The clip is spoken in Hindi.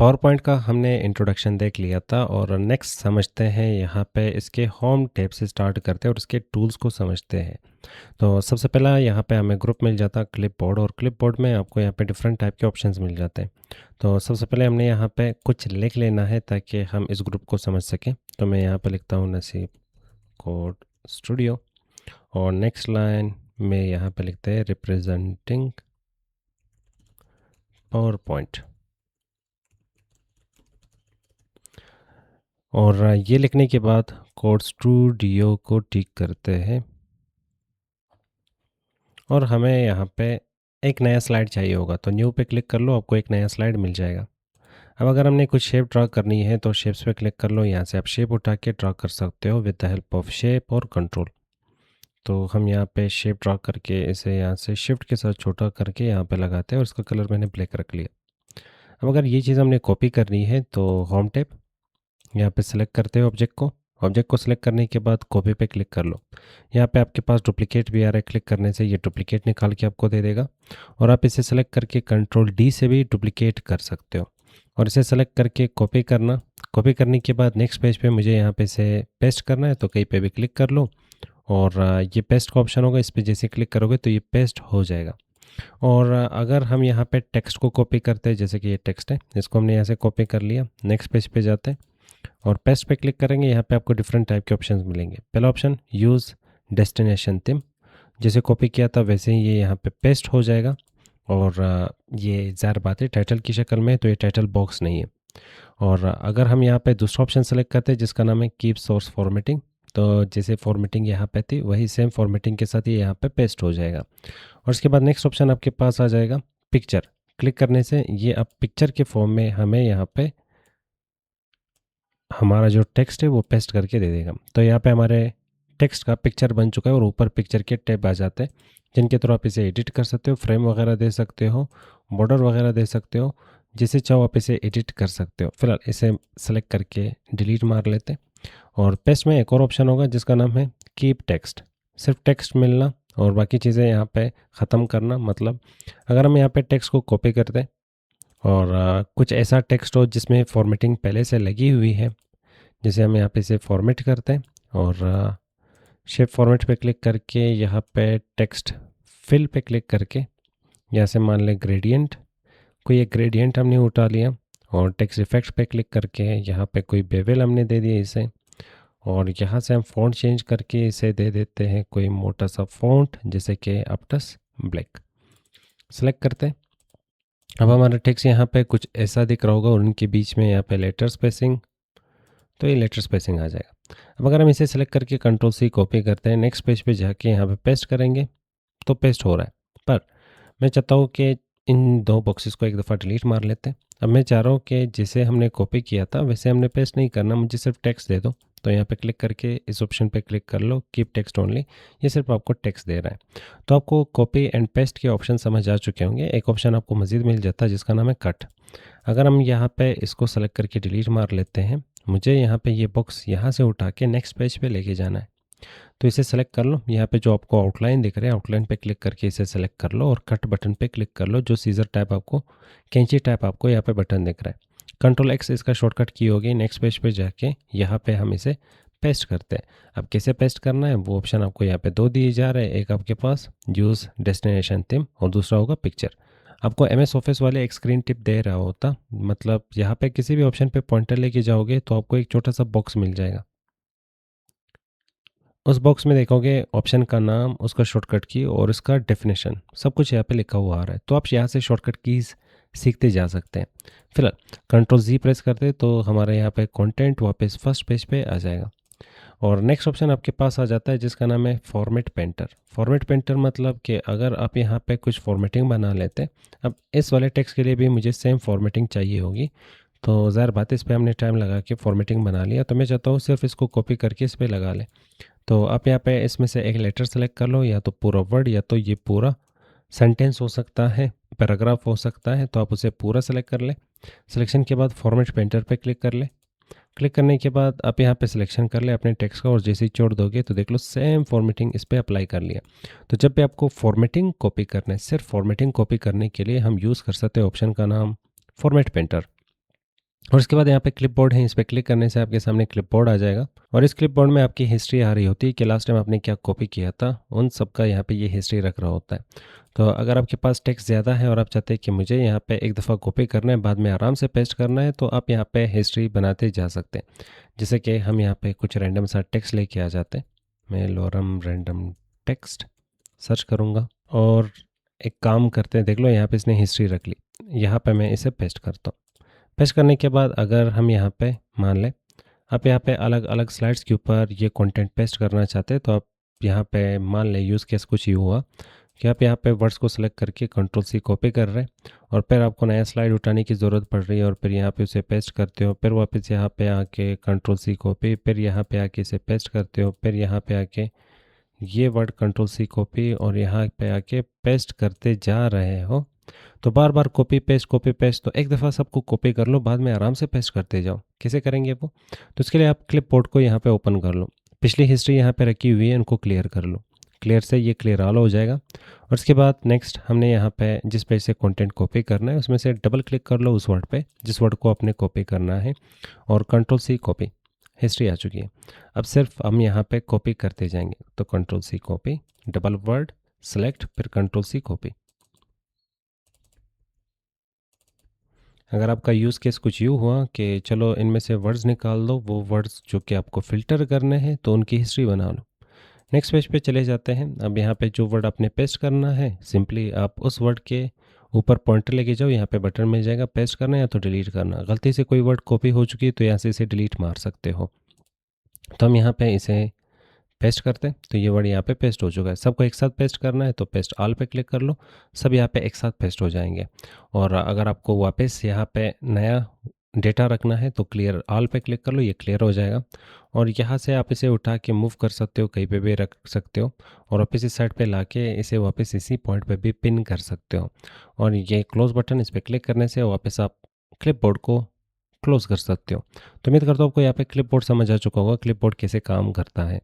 पावर पॉइंट का हमने इंट्रोडक्शन देख लिया था और नेक्स्ट समझते हैं यहाँ पे इसके होम टैब से स्टार्ट करते हैं और इसके टूल्स को समझते हैं। तो सबसे पहला यहाँ पे हमें ग्रुप मिल जाता है क्लिपबोर्ड और क्लिपबोर्ड में आपको यहाँ पे डिफरेंट टाइप के ऑप्शंस मिल जाते हैं। तो सबसे पहले हमने यहाँ पे कुछ लिख लेना है ताकि हम इस ग्रुप को समझ सकें। तो मैं यहाँ पे लिखता हूँ नसीब कोड स्टूडियो और नेक्स्ट लाइन में यहाँ पे लिखते हैं रिप्रेजेंटिंग पावर पॉइंट। और ये लिखने के बाद कोड स्टूडियो को टिक करते हैं और हमें यहाँ पे एक नया स्लाइड चाहिए होगा तो न्यू पे क्लिक कर लो, आपको एक नया स्लाइड मिल जाएगा। अब अगर हमने कुछ शेप ड्रा करनी है तो शेप्स पे क्लिक कर लो, यहाँ से आप शेप उठा के ड्रा कर सकते हो with the help of shape और कंट्रोल। तो हम यहाँ पे शेप ड्रा करके इसे यहाँ से शिफ्ट के साथ छोटा करके यहाँ पे लगाते हैं और इसका कलर मैंने ब्लैक रख लिया। अब अगर ये चीज़ हमने कॉपी करनी है तो होम टैब यहाँ पे सिलेक्ट करते हो ऑब्जेक्ट को सिलेक्ट करने के बाद कॉपी पे क्लिक कर लो। यहाँ पे आपके पास डुप्लीकेट भी आ रहा है, क्लिक करने से ये डुप्लीकेट निकाल के आपको दे देगा और आप इसे सेलेक्ट करके कंट्रोल डी से भी डुप्लीकेट कर सकते हो और इसे सेलेक्ट करके कॉपी करने के बाद नेक्स्ट पेज पे मुझे यहाँ पे इसे पेस्ट करना है तो कहीं पे भी क्लिक कर लो और ये पेस्ट का ऑप्शन होगा, इस पर जैसे क्लिक करोगे तो ये पेस्ट हो जाएगा। और अगर हम यहाँ पे टेक्स्ट को कॉपी करते हैं, जैसे कि ये टेक्स्ट है, इसको हमने यहाँ से कॉपी कर लिया, नेक्स्ट पेज पे जाते हैं और पेस्ट पे क्लिक करेंगे। यहाँ पे आपको डिफरेंट टाइप के ऑप्शंस मिलेंगे। पहला ऑप्शन यूज़ डेस्टिनेशन थीम, जैसे कॉपी किया था वैसे ही ये यहाँ पे पेस्ट हो जाएगा और ये ज़ाहिर बात है टाइटल की शक्ल में है तो ये टाइटल बॉक्स नहीं है। और अगर हम यहाँ पे दूसरा ऑप्शन सेलेक्ट करते हैं जिसका नाम है कीप सोर्स फॉर्मेटिंग, तो जैसे फॉर्मेटिंग यहाँ पे थी वही सेम फॉर्मेटिंग के साथ ये यहाँ पे पेस्ट हो जाएगा। और उसके बाद नेक्स्ट ऑप्शन आपके पास आ जाएगा पिक्चर, क्लिक करने से ये अब पिक्चर के फॉर्म में हमें यहाँ पे हमारा जो टेक्स्ट है वो पेस्ट करके दे देगा। तो यहाँ पे हमारे टेक्स्ट का पिक्चर बन चुका है और ऊपर पिक्चर के टैब आ जाते हैं जिनके थ्रू आप इसे एडिट कर सकते हो, फ्रेम वगैरह दे सकते हो, बॉर्डर वगैरह दे सकते हो, जिसे चाहो आप इसे एडिट कर सकते हो। फिलहाल इसे सेलेक्ट करके डिलीट मार लेते हैं और पेस्ट में एक और ऑप्शन होगा जिसका नाम है कीप टेक्स्ट, सिर्फ टेक्स्ट मिलना और बाकी चीज़ें यहाँ पे ख़त्म करना। मतलब अगर हम यहाँ पे टेक्स्ट को कॉपी करते हैं और कुछ ऐसा टेक्स्ट हो जिसमें फॉर्मेटिंग पहले से लगी हुई है, जैसे हम यहाँ पे इसे फॉर्मेट करते हैं और शेप फॉर्मेट पे क्लिक करके यहाँ पे टेक्स्ट फिल पे क्लिक करके यहाँ से मान लें ग्रेडियंट, कोई एक ग्रेडियंट हमने उठा लिया और टेक्स्ट इफेक्ट्स पे क्लिक करके यहाँ पे कोई बेवल हमने दे दिया इसे और यहाँ से हम फ़ॉन्ट चेंज करके इसे दे देते हैं कोई मोटा सा फ़ॉन्ट जैसे कि अपटस ब्लैक। सेलेक्ट करते हैं। अब हमारा टेक्स्ट यहाँ पे कुछ ऐसा दिख रहा होगा और उनके बीच में यहाँ पे लेटर स्पेसिंग, तो ये लेटर स्पेसिंग आ जाएगा। अब अगर हम इसे सेलेक्ट करके कंट्रोल सी कॉपी करते हैं, नेक्स्ट पेज पे जाके यहाँ पे पेस्ट करेंगे तो पेस्ट हो रहा है। पर मैं चाहता हूँ कि इन दो बॉक्सेस को एक दफ़ा डिलीट मार लेते हैं। अब मैं चाह रहा हूँ कि जिसे हमने कॉपी किया था वैसे हमने पेस्ट नहीं करना, मुझे सिर्फ टेक्स्ट दे दो। तो यहाँ पे क्लिक करके इस ऑप्शन पे क्लिक कर लो कीप टेक्स्ट ओनली, ये सिर्फ आपको टेक्स्ट दे रहा है। तो आपको कॉपी एंड पेस्ट के ऑप्शन समझ आ चुके होंगे। एक ऑप्शन आपको मज़ीद मिल जाता है जिसका नाम है कट। अगर हम यहाँ पे इसको सेलेक्ट करके डिलीट मार लेते हैं, मुझे यहाँ पे ये बॉक्स यहाँ से उठा के नेक्स्ट पेज पे लेके जाना है। तो इसे सेलेक्ट कर लो, यहाँ पे जो आपको आउटलाइन दिख रहा है आउटलाइन पे क्लिक करके इसे सेलेक्ट कर लो और कट बटन पे क्लिक कर लो। जो सीजर टाइप आपको कैंची टाइप आपको यहाँ पे बटन दिख रहा है, कंट्रोल एक्स इसका शॉर्टकट की होगी। नेक्स्ट पेज पे जाके यहाँ पे हम इसे पेस्ट करते हैं। अब कैसे पेस्ट करना है वो ऑप्शन आपको यहाँ पे दो दिए जा रहे हैं, एक आपके पास यूज़ डेस्टिनेशन थीम और दूसरा होगा पिक्चर। आपको MS ऑफिस वाले एक स्क्रीन टिप दे रहा होता, मतलब यहाँ पे किसी भी ऑप्शन पे पॉइंटर लेके जाओगे तो आपको एक छोटा सा बॉक्स मिल जाएगा। उस बॉक्स में देखोगे ऑप्शन का नाम, उसका शॉर्टकट की और उसका डेफिनेशन सब कुछ यहाँ पे लिखा हुआ आ रहा है। तो आप यहाँ से शॉर्टकट कीज़ सीखते जा सकते हैं। फिलहाल कंट्रोल Z प्रेस करते तो हमारे यहाँ पे कंटेंट वापस फर्स्ट पेज पे आ जाएगा और नेक्स्ट ऑप्शन आपके पास आ जाता है जिसका नाम है फॉर्मेट पेंटर। फॉर्मेट पेंटर मतलब कि अगर आप यहाँ पे कुछ फॉर्मेटिंग बना लेते हैं, अब इस वाले टेक्स्ट के लिए भी मुझे सेम फॉर्मेटिंग चाहिए होगी, तो ज़ाहिर बात है इस पर हमने टाइम लगा के फॉर्मेटिंग बना लिया। तो मैं चाहता हूँ सिर्फ इसको कॉपी करके इस पर लगा लें। तो आप यहाँ पे इसमें से एक लेटर सेलेक्ट कर लो, या तो पूरा वर्ड या तो ये पूरा सेंटेंस हो सकता है, पैराग्राफ हो सकता है, तो आप उसे पूरा सेलेक्ट कर लें। सिलेक्शन के बाद फॉर्मेट पेंटर पे क्लिक कर लें। क्लिक करने के बाद आप यहाँ पे सिलेक्शन कर ले अपने टेक्स्ट का और जैसे ही छोड़ दोगे तो देख लो सेम फॉर्मेटिंग इस पर अप्लाई कर लिया। तो जब भी आपको फॉर्मेटिंग कॉपी करना है, सिर्फ फॉर्मेटिंग कॉपी करने के लिए हम यूज़ कर सकते हैं ऑप्शन का नाम फॉर्मेट पेंटर। और उसके बाद यहाँ पे क्लिपबोर्ड है, इस पे क्लिक करने से आपके सामने क्लिपबोर्ड आ जाएगा और इस क्लिपबोर्ड में आपकी हिस्ट्री आ रही होती है कि लास्ट टाइम आपने क्या कॉपी किया था, उन सब का यहाँ पे ये हिस्ट्री रख रहा होता है। तो अगर आपके पास टेक्स्ट ज़्यादा है और आप चाहते हैं कि मुझे यहाँ पे एक दफ़ा कॉपी करना है, बाद में आराम से पेस्ट करना है, तो आप यहाँ पे हिस्ट्री बनाते जा सकते हैं। जैसे कि हम यहाँ पे कुछ रैंडम सा टेक्स्ट लेके आ जाते हैं। मैं लोरम रैंडम टेक्स्ट सर्च करूँगा और एक काम करते हैं, देख लो यहाँ पे इसने हिस्ट्री रख ली। यहाँ पे मैं इसे पेस्ट करता हूँ। पेस्ट करने के बाद अगर हम यहाँ पे मान लें आप यहाँ पे अलग अलग स्लाइड्स के ऊपर ये कंटेंट पेस्ट करना चाहते हैं, तो आप यहाँ पे मान लें यूज़ केस कुछ यूँ हुआ कि आप यहाँ पे वर्ड्स को सेलेक्ट करके कंट्रोल सी कॉपी कर रहे हैं और फिर आपको नया स्लाइड उठाने की ज़रूरत पड़ रही है और फिर यहाँ पे उसे पेस्ट करते हो, फिर वापस यहाँ पे आके कंट्रोल सी कॉपी, फिर यहाँ पे आके इसे पेस्ट करते हो, फिर यहाँ पे आके ये वर्ड कंट्रोल सी कॉपी और यहाँ पे आके पेस्ट करते जा रहे हो। तो बार बार कॉपी पेस्ट, तो एक दफ़ा सबको कॉपी कर लो, बाद में आराम से पेस्ट करते जाओ। कैसे करेंगे वो? तो इसके लिए आप क्लिपबोर्ड को यहाँ पे ओपन कर लो, पिछली हिस्ट्री यहाँ पे रखी हुई है, इनको क्लियर कर लो। क्लियर से ये क्लियर ऑल हो जाएगा और उसके बाद नेक्स्ट हमने यहाँ पे जिस पेज से कंटेंट कॉपी करना है उसमें से डबल क्लिक कर लो उस वर्ड पे जिस वर्ड को आपने कॉपी करना है और कंट्रोल सी कॉपी, हिस्ट्री आ चुकी है। अब सिर्फ हम यहाँ पे कॉपी करते जाएंगे, तो control C copy, double word select, फिर कंट्रोल सी कॉपी। अगर आपका यूज़ केस कुछ यूँ हुआ कि चलो इनमें से वर्ड्स निकाल दो, वो वर्ड्स जो कि आपको फ़िल्टर करने हैं तो उनकी हिस्ट्री बना लो। नेक्स्ट पेज पे चले जाते हैं। अब यहाँ पे जो वर्ड आपने पेस्ट करना है, सिंपली आप उस वर्ड के ऊपर पॉइंटर लेके जाओ, यहाँ पे बटन मिल जाएगा, पेस्ट करना है या तो डिलीट करना। गलती से कोई वर्ड कॉपी हो चुकी है तो यहाँ से इसे डिलीट मार सकते हो। तो हम यहाँ पे इसे पेस्ट करते हैं, तो ये वर्ड यहाँ पे पेस्ट हो चुका है। सबको एक साथ पेस्ट करना है तो पेस्ट ऑल पे क्लिक कर लो, सब यहाँ पे एक साथ पेस्ट हो जाएंगे। और अगर आपको वापस यहाँ पे नया डेटा रखना है तो क्लियर ऑल पे क्लिक कर लो, ये क्लियर हो जाएगा। और यहाँ से आप इसे उठा के मूव कर सकते हो, कहीं पे भी रख सकते हो और वापस इस साइड पे लाके इसे वापस इसी पॉइंट पे भी पिन कर सकते हो। और ये क्लोज बटन, इस पर क्लिक करने से वापस आप क्लिपबोर्ड को क्लोज कर सकते हो। तो उम्मीद करता हूँ आपको यहाँ पे क्लिपबोर्ड समझ आ चुका होगा, क्लिपबोर्ड कैसे काम करता है।